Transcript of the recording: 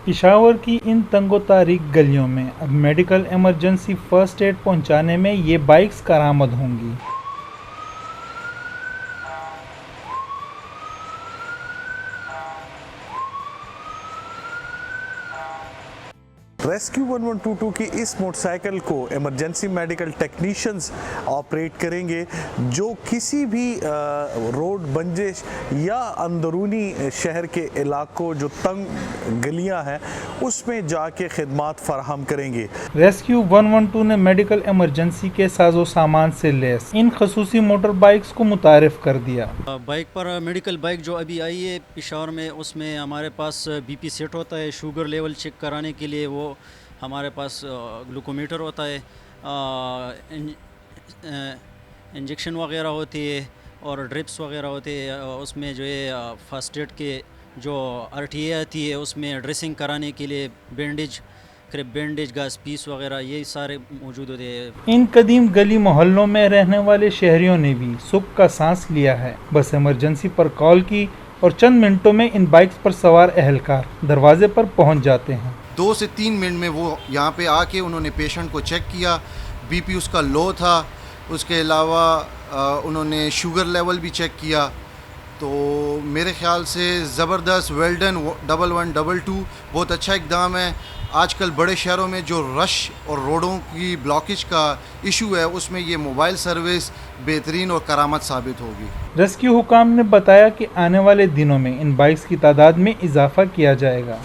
पेशावर की इन तंगो-तारीक गलियों में अब मेडिकल इमरजेंसी फर्स्ट एड पहुंचाने में ये बाइक्स कारआमद होंगी। रेस्क्यू 1122 की इस मोटरसाइकिल को इमरजेंसी मेडिकल टेक्नीशियंस ऑपरेट करेंगे, जो किसी भी रोड बंजिश या अंदरूनी शहर के इलाकों जो तंग गलियां हैं उसमें जाके खिदमात फराहम करेंगे। रेस्क्यू 112 ने मेडिकल इमरजेंसी के साजो सामान से लैस इन खसूसी मोटर बाइक्स को मुतारिफ कर दिया। बाइक पर मेडिकल बाइक जो अभी आई है पेशावर में, उसमें हमारे पास बीपी सेट होता है, शुगर लेवल चेक कराने के लिए वो हमारे पास ग्लूकोमीटर होता है, इंजेक्शन वगैरह होती है और ड्रिप्स वगैरह होती है। उसमें जो है फर्स्ट एड के जो RTA आती है उसमें ड्रेसिंग कराने के लिए बैंडेज, क्रिप बैंडेज, गैस पीस वगैरह ये सारे मौजूद होते हैं। इन कदीम गली मोहल्लों में रहने वाले शहरियों ने भी सुख का सांस लिया है। बस इमरजेंसी पर कॉल की और चंद मिनटों में इन बाइक्स पर सवार अहलकार दरवाजे पर पहुंच जाते हैं। 2 से 3 मिनट में वो यहाँ पे आके उन्होंने पेशेंट को चेक किया, बीपी उसका लो था, उसके अलावा उन्होंने शुगर लेवल भी चेक किया। तो मेरे ख्याल से ज़बरदस्त, वेल डन 1122 बहुत अच्छा इक़दाम है। आजकल बड़े शहरों में जो रश और रोडों की ब्लॉकेज का इशू है उसमें ये मोबाइल सर्विस बेहतरीन और करामत साबित होगी। रेस्क्यू हुकाम ने बताया कि आने वाले दिनों में इन बाइक्स की तादाद में इजाफा किया जाएगा।